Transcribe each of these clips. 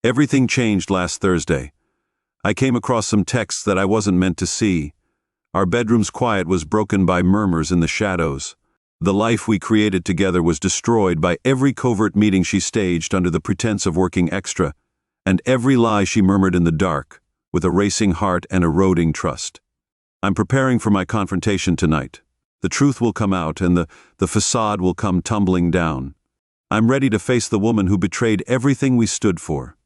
Everything changed last Thursday. I came across some texts that I wasn't meant to see. Our bedroom's quiet was broken by murmurs in the shadows. The life we created together was destroyed by every covert meeting she staged under the pretense of working extra, and every lie she murmured in the dark, with a racing heart and eroding trust. I'm preparing for my confrontation tonight. The truth will come out, and the facade will come tumbling down. I'm ready to face the woman who betrayed everything we stood for.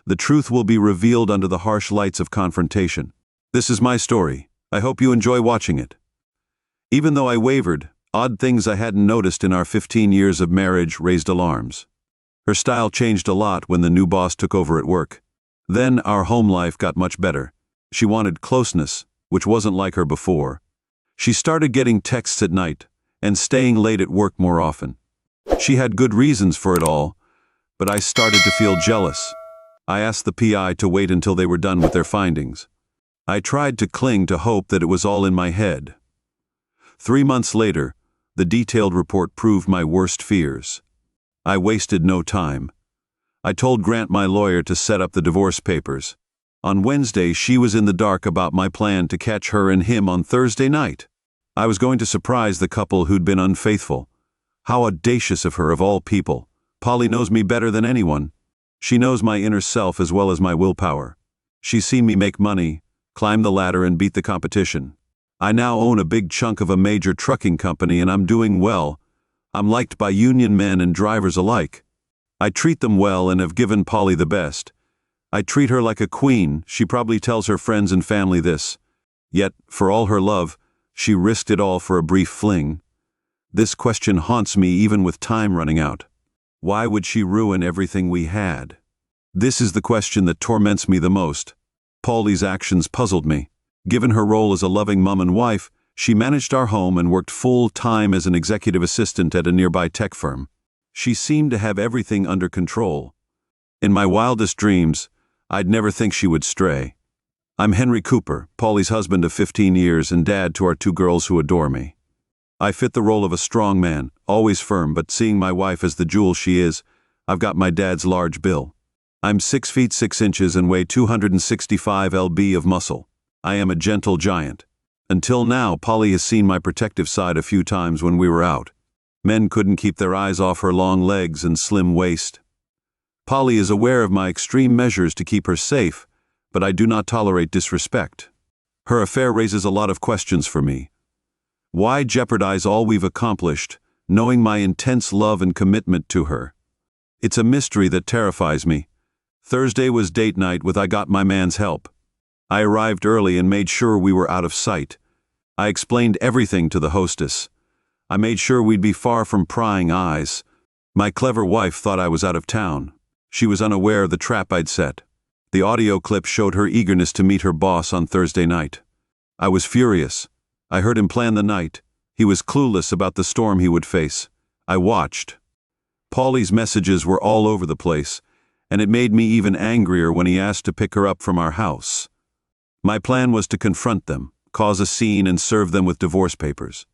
The truth will be revealed under the harsh lights of confrontation. This is my story. I hope you enjoy watching it. Even though I wavered, odd things I hadn't noticed in our 15 years of marriage raised alarms. Her style changed a lot when the new boss took over at work. Then our home life got much better. She wanted closeness, which wasn't like her before. She started getting texts at night and staying late at work more often. She had good reasons for it all, but I started to feel jealous. I asked the PI to wait until they were done with their findings. I tried to cling to hope that it was all in my head. 3 months later, the detailed report proved my worst fears. I wasted no time. I told Grant, my lawyer, to set up the divorce papers. On Wednesday, she was in the dark about my plan to catch her and him on Thursday night. I was going to surprise the couple who'd been unfaithful. How audacious of her, of all people. Polly knows me better than anyone. She knows my inner self as well as my willpower. She's seen me make money, climb the ladder, and beat the competition. I now own a big chunk of a major trucking company, and I'm doing well. I'm liked by union men and drivers alike. I treat them well and have given Polly the best. I treat her like a queen. She probably tells her friends and family this. Yet, for all her love, she risked it all for a brief fling. This question haunts me even with time running out. Why would she ruin everything we had? This is the question that torments me the most. Polly's actions puzzled me. Given her role as a loving mom and wife, she managed our home and worked full-time as an executive assistant at a nearby tech firm. She seemed to have everything under control. In my wildest dreams, I'd never think she would stray. I'm Henry Cooper, Polly's husband of 15 years and dad to our 2 girls who adore me. I fit the role of a strong man, always firm, but seeing my wife as the jewel she is, I've got my dad's large bill. I'm 6 feet 6 inches and weigh 265 lb of muscle. I am a gentle giant. Until now, Polly has seen my protective side a few times when we were out. Men couldn't keep their eyes off her long legs and slim waist. Polly is aware of my extreme measures to keep her safe, but I do not tolerate disrespect. Her affair raises a lot of questions for me. Why jeopardize all we've accomplished, knowing my intense love and commitment to her? It's a mystery that terrifies me. Thursday was date night with I got my man's help. I arrived early and made sure we were out of sight. I explained everything to the hostess. I made sure we'd be far from prying eyes. My clever wife thought I was out of town. She was unaware of the trap I'd set. The audio clip showed her eagerness to meet her boss on Thursday night. I was furious. I heard him plan the night. He was clueless about the storm he would face. I watched. Polly's messages were all over the place, and it made me even angrier when he asked to pick her up from our house. My plan was to confront them, cause a scene, and serve them with divorce papers.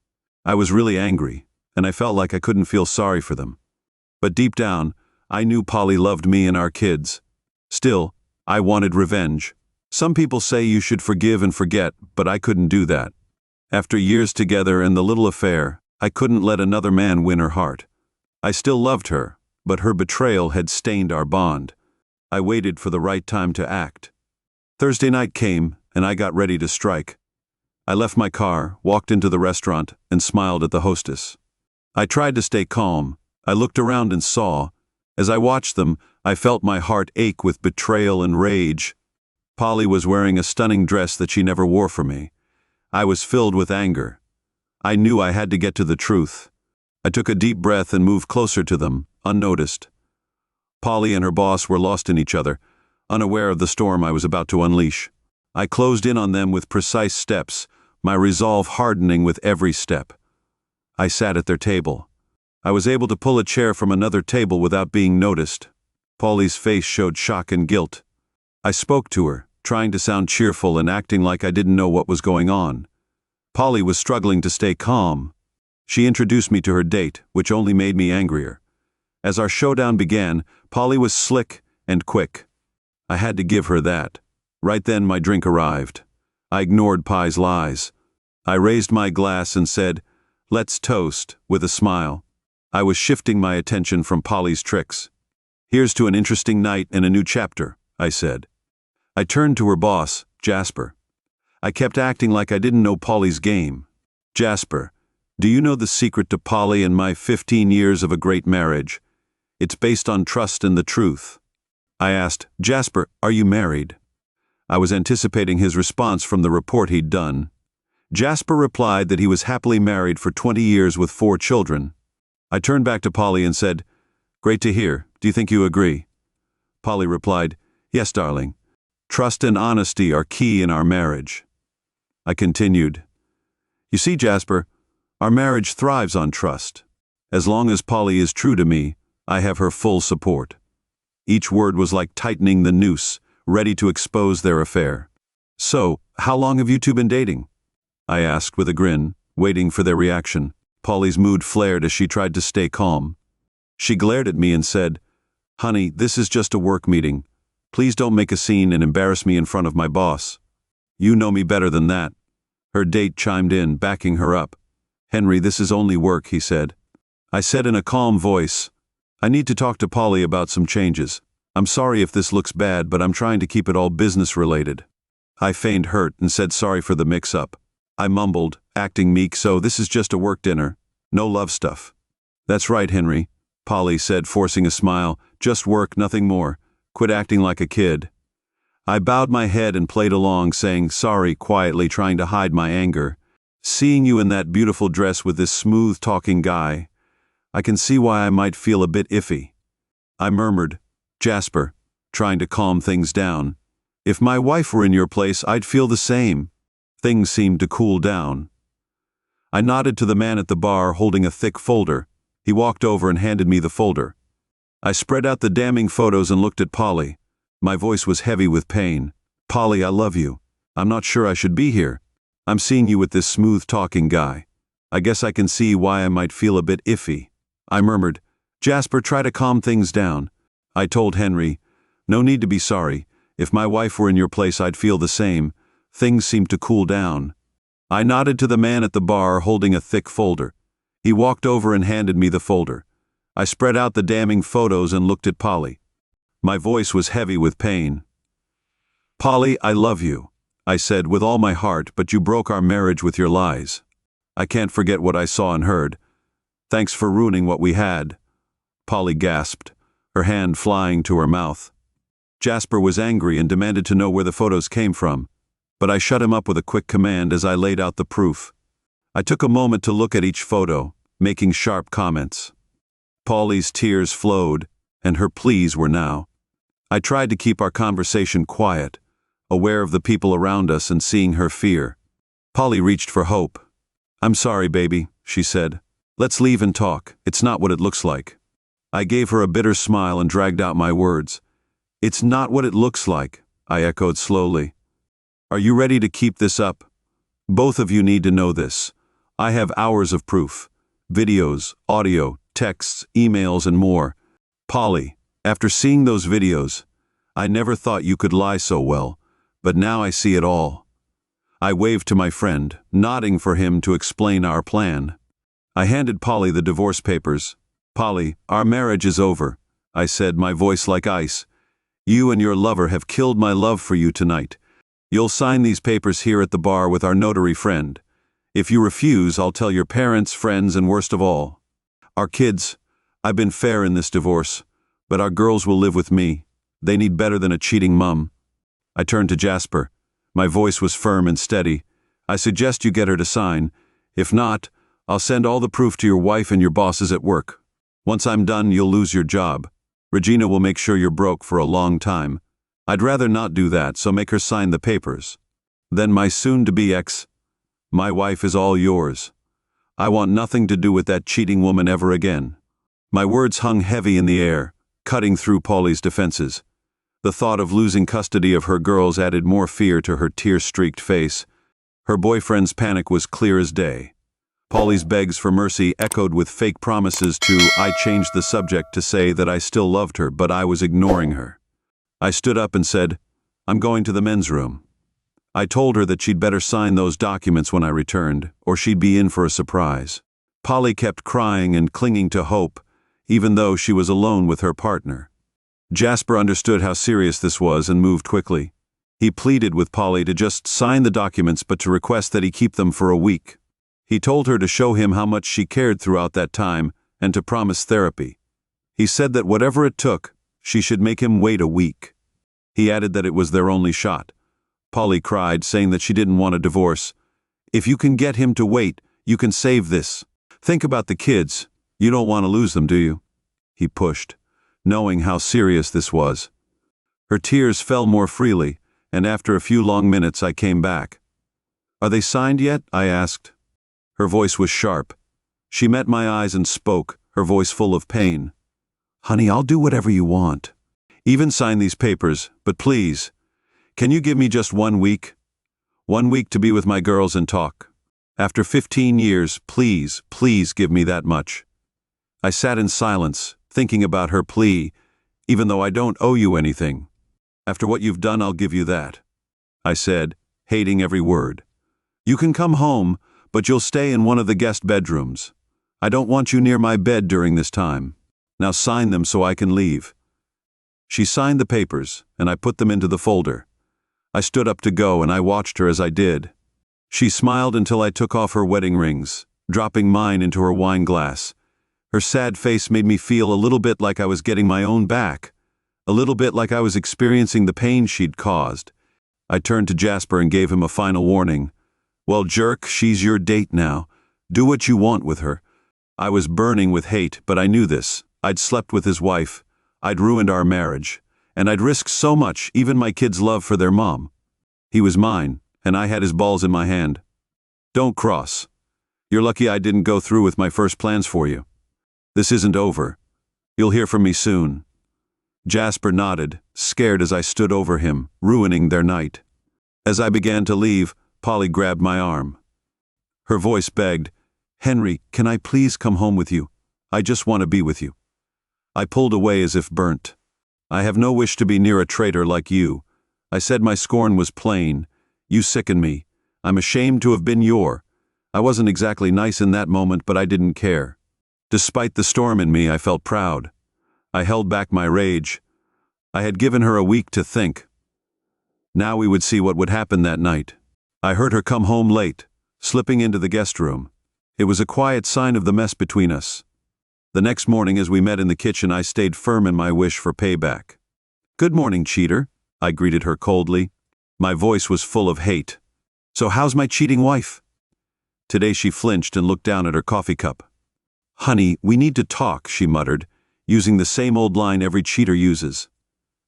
I was really angry, and I felt like I couldn't feel sorry for them. But deep down, I knew Polly loved me and our kids. Still, I wanted revenge. Some people say you should forgive and forget, but I couldn't do that. After years together and the little affair, I couldn't let another man win her heart. I still loved her, but her betrayal had stained our bond. I waited for the right time to act. Thursday night came, and I got ready to strike. I left my car, walked into the restaurant, and smiled at the hostess. I tried to stay calm. I looked around and saw. As I watched them, I felt my heart ache with betrayal and rage. Polly was wearing a stunning dress that she never wore for me. I was filled with anger. I knew I had to get to the truth. I took a deep breath and moved closer to them, unnoticed. Polly and her boss were lost in each other, unaware of the storm I was about to unleash. I closed in on them with precise steps, my resolve hardening with every step. I sat at their table. I was able to pull a chair from another table without being noticed. Polly's face showed shock and guilt. I spoke to her, trying to sound cheerful and acting like I didn't know what was going on. Polly was struggling to stay calm. She introduced me to her date, which only made me angrier. As our showdown began, Polly was slick and quick. I had to give her that. Right then my drink arrived. I ignored Pie's lies. I raised my glass and said, "Let's toast," with a smile. I was shifting my attention from Polly's tricks. "Here's to an interesting night and a new chapter," I said. I turned to her boss, Jasper. I kept acting like I didn't know Polly's game. "Jasper, do you know the secret to Polly and my 15 years of a great marriage? It's based on trust and the truth." I asked, "Jasper, are you married?" I was anticipating his response from the report he'd done. Jasper replied that he was happily married for 20 years with 4 children. I turned back to Polly and said, "Great to hear. Do you think you agree?" Polly replied, "Yes, darling. Trust and honesty are key in our marriage." I continued, "You see, Jasper, our marriage thrives on trust. As long as Polly is true to me, I have her full support." Each word was like tightening the noose, ready to expose their affair. "So, how long have you two been dating?" I asked with a grin, waiting for their reaction. Polly's mood flared as she tried to stay calm. She glared at me and said, "Honey, this is just a work meeting. Please don't make a scene and embarrass me in front of my boss. You know me better than that." Her date chimed in, backing her up. "Henry, this is only work," he said. I said in a calm voice, "I need to talk to Polly about some changes. I'm sorry if this looks bad, but I'm trying to keep it all business-related." I feigned hurt and said sorry for the mix-up. I mumbled, acting meek, "So this is just a work dinner. No love stuff." "That's right, Henry," Polly said, forcing a smile. "Just work, nothing more. Quit acting like a kid." I bowed my head and played along, saying sorry quietly, trying to hide my anger. "Seeing you in that beautiful dress with this smooth-talking guy, I can see why I might feel a bit iffy." I murmured, "Jasper," trying to calm things down. "If my wife were in your place, I'd feel the same." Things seemed to cool down. I nodded to the man at the bar holding a thick folder. He walked over and handed me the folder. I spread out the damning photos and looked at Polly. My voice was heavy with pain. "Polly, I love you. I'm not sure I should be here. I'm seeing you with this smooth-talking guy. I guess I can see why I might feel a bit iffy." I murmured, "Jasper, try to calm things down." I told Henry, "No need to be sorry. If my wife were in your place, I'd feel the same." Things seemed to cool down. I nodded to the man at the bar holding a thick folder. He walked over and handed me the folder. I spread out the damning photos and looked at Polly. My voice was heavy with pain. "Polly, I love you," I said with all my heart, "but you broke our marriage with your lies. I can't forget what I saw and heard. Thanks for ruining what we had." Polly gasped, her hand flying to her mouth. Jasper was angry and demanded to know where the photos came from, but I shut him up with a quick command as I laid out the proof. I took a moment to look at each photo, making sharp comments. Polly's tears flowed, and her pleas were now. I tried to keep our conversation quiet, aware of the people around us and seeing her fear. Polly reached for hope. "I'm sorry, baby," she said. "Let's leave and talk. It's not what it looks like." I gave her a bitter smile and dragged out my words. "It's not what it looks like," I echoed slowly. "Are you ready to keep this up? Both of you need to know this. I have hours of proof. Videos, audio, texts, emails, and more. Polly, after seeing those videos, I never thought you could lie so well, but now I see it all." I waved to my friend, nodding for him to explain our plan. I handed Polly the divorce papers. "Polly, our marriage is over," I said, my voice like ice. "You and your lover have killed my love for you tonight. You'll sign these papers here at the bar with our notary friend. If you refuse, I'll tell your parents, friends, and worst of all, our kids. I've been fair in this divorce, but our girls will live with me. They need better than a cheating mum." I turned to Jasper. My voice was firm and steady. "I suggest you get her to sign. If not, I'll send all the proof to your wife and your bosses at work. Once I'm done, you'll lose your job. Regina will make sure you're broke for a long time. I'd rather not do that, so make her sign the papers. Then my soon-to-be ex, my wife is all yours. I want nothing to do with that cheating woman ever again." My words hung heavy in the air, cutting through Polly's defenses. The thought of losing custody of her girls added more fear to her tear-streaked face. Her boyfriend's panic was clear as day. Polly's begs for mercy echoed with fake promises to. I changed the subject to say that I still loved her, but I was ignoring her. I stood up and said, "I'm going to the men's room." I told her that she'd better sign those documents when I returned, or she'd be in for a surprise. Polly kept crying and clinging to hope, even though she was alone with her partner. Jasper understood how serious this was and moved quickly. He pleaded with Polly to just sign the documents but to request that he keep them for a week. He told her to show him how much she cared throughout that time and to promise therapy. He said that whatever it took, she should make him wait a week. He added that it was their only shot. Polly cried, saying that she didn't want a divorce. "If you can get him to wait, you can save this. Think about the kids. You don't want to lose them, do you?" He pushed, knowing how serious this was. Her tears fell more freely, and after a few long minutes I came back. "Are they signed yet?" I asked. Her voice was sharp. She met my eyes and spoke, her voice full of pain. "Honey, I'll do whatever you want. Even sign these papers, but please, can you give me just 1 week? 1 week to be with my girls and talk. After 15 years, please, please give me that much." I sat in silence, thinking about her plea, "Even though I don't owe you anything. After what you've done, I'll give you that," I said, hating every word. "You can come home, but you'll stay in one of the guest bedrooms. I don't want you near my bed during this time. Now sign them so I can leave." She signed the papers, and I put them into the folder. I stood up to go, and I watched her as I did. She smiled until I took off her wedding rings, dropping mine into her wine glass. Her sad face made me feel a little bit like I was getting my own back, a little bit like I was experiencing the pain she'd caused. I turned to Jasper and gave him a final warning. "Well, jerk, she's your date now. Do what you want with her." I was burning with hate, but I knew this. I'd slept with his wife. I'd ruined our marriage. And I'd risked so much, even my kids' love for their mom. He was mine, and I had his balls in my hand. "Don't cross. You're lucky I didn't go through with my first plans for you. This isn't over. You'll hear from me soon." Jasper nodded, scared as I stood over him, ruining their night. As I began to leave, Polly grabbed my arm. Her voice begged, "Henry, can I please come home with you? I just want to be with you." I pulled away as if burnt. "I have no wish to be near a traitor like you." I said my scorn was plain. "You sicken me. I'm ashamed to have been your." I wasn't exactly nice in that moment, but I didn't care. Despite the storm in me, I felt proud. I held back my rage. I had given her a week to think. Now we would see what would happen that night. I heard her come home late, slipping into the guest room. It was a quiet sign of the mess between us. The next morning as we met in the kitchen, I stayed firm in my wish for payback. "Good morning, cheater," I greeted her coldly. My voice was full of hate. "So how's my cheating wife?" Today she flinched and looked down at her coffee cup. "Honey, we need to talk," she muttered, using the same old line every cheater uses.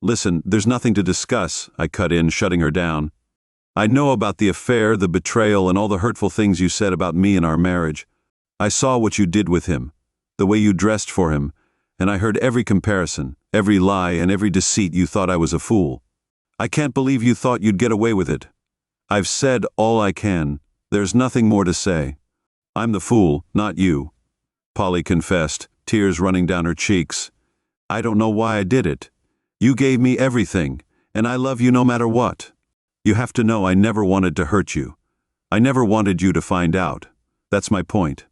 "Listen, there's nothing to discuss," I cut in, shutting her down. "I know about the affair, the betrayal, and all the hurtful things you said about me and our marriage. I saw what you did with him, the way you dressed for him, and I heard every comparison, every lie, and every deceit. You thought I was a fool. I can't believe you thought you'd get away with it. I've said all I can. There's nothing more to say. I'm the fool, not you," Polly confessed, tears running down her cheeks. "I don't know why I did it. You gave me everything, and I love you no matter what. You have to know I never wanted to hurt you. I never wanted you to find out. That's my point."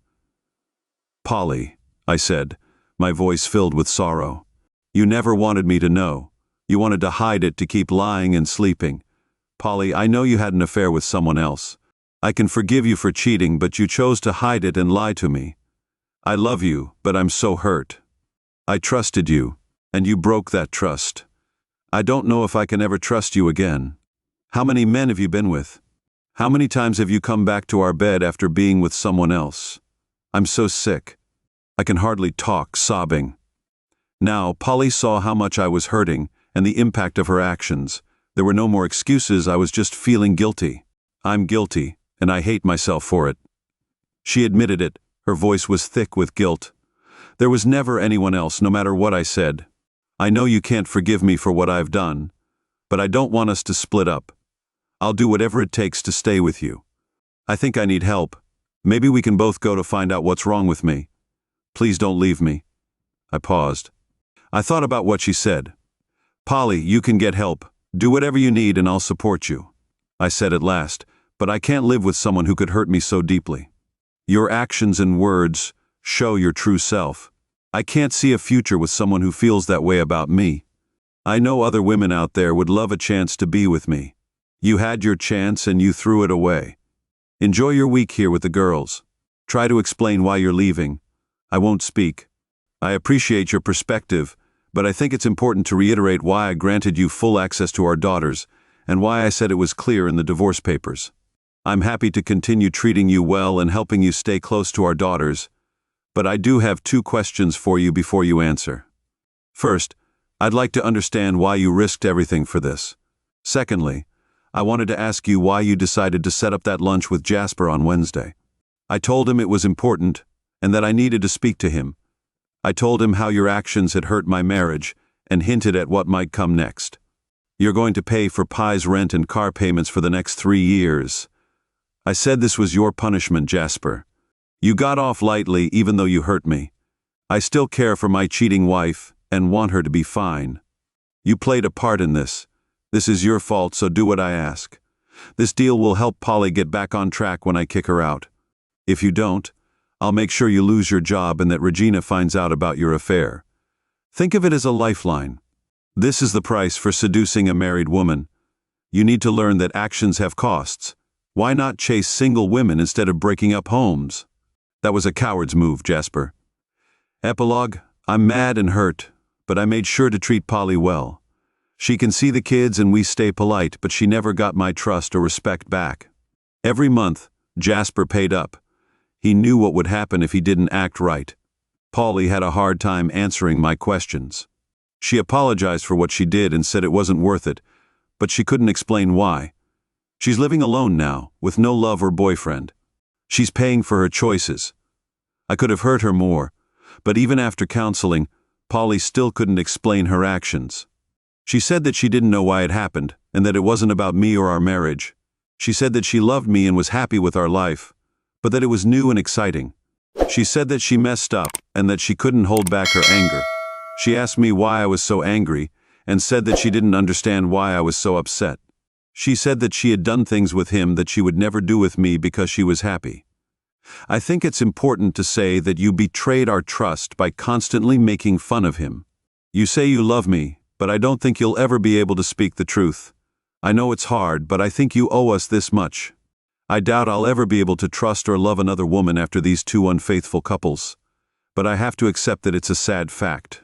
"Polly," I said, my voice filled with sorrow. "You never wanted me to know. You wanted to hide it, to keep lying and sleeping. Polly, I know you had an affair with someone else. I can forgive you for cheating, but you chose to hide it and lie to me. I love you, but I'm so hurt. I trusted you, and you broke that trust. I don't know if I can ever trust you again. How many men have you been with? How many times have you come back to our bed after being with someone else? I'm so sick. I can hardly talk, sobbing." Now, Polly saw how much I was hurting and the impact of her actions. There were no more excuses. I was just feeling guilty. I'm guilty, and I hate myself for it. She admitted it. Her voice was thick with guilt. "There was never anyone else, no matter what I said. I know you can't forgive me for what I've done, but I don't want us to split up. I'll do whatever it takes to stay with you. I think I need help. Maybe we can both go to find out what's wrong with me. Please don't leave me." I paused. I thought about what she said. Polly, you can get help. Do whatever you need and I'll support you. I said at last, but I can't live with someone who could hurt me so deeply. Your actions and words show your true self. I can't see a future with someone who feels that way about me. I know other women out there would love a chance to be with me. You had your chance and you threw it away. Enjoy your week here with the girls. Try to explain why you're leaving. I won't speak. I appreciate your perspective, but I think it's important to reiterate why I granted you full access to our daughters and why I said it was clear in the divorce papers. I'm happy to continue treating you well and helping you stay close to our daughters, but I do have 2 questions for you before you answer. First, I'd like to understand why you risked everything for this. Secondly, I wanted to ask you why you decided to set up that lunch with Jasper on Wednesday. I told him it was important and that I needed to speak to him. I told him how your actions had hurt my marriage and hinted at what might come next. You're going to pay for Pi's rent and car payments for the next 3 years. I said this was your punishment, Jasper. You got off lightly even though you hurt me. I still care for my cheating wife and want her to be fine. You played a part in this. This is your fault, so do what I ask. This deal will help Polly get back on track when I kick her out. If you don't, I'll make sure you lose your job and that Regina finds out about your affair. Think of it as a lifeline. This is the price for seducing a married woman. You need to learn that actions have costs. Why not chase single women instead of breaking up homes? That was a coward's move, Jasper. Epilogue, I'm mad and hurt, but I made sure to treat Polly well. She can see the kids and we stay polite, but she never got my trust or respect back. Every month, Jasper paid up. He knew what would happen if he didn't act right. Polly had a hard time answering my questions. She apologized for what she did and said it wasn't worth it, but she couldn't explain why. She's living alone now, with no love or boyfriend. She's paying for her choices. I could have hurt her more, but even after counseling, Polly still couldn't explain her actions. She said that she didn't know why it happened, and that it wasn't about me or our marriage. She said that she loved me and was happy with our life, but that it was new and exciting. She said that she messed up and that she couldn't hold back her anger. She asked me why I was so angry and said that she didn't understand why I was so upset. She said that she had done things with him that she would never do with me because she was happy. I think it's important to say that you betrayed our trust by constantly making fun of him. You say you love me, but I don't think you'll ever be able to speak the truth. I know it's hard, but I think you owe us this much. I doubt I'll ever be able to trust or love another woman after these 2 unfaithful couples. But I have to accept that it's a sad fact.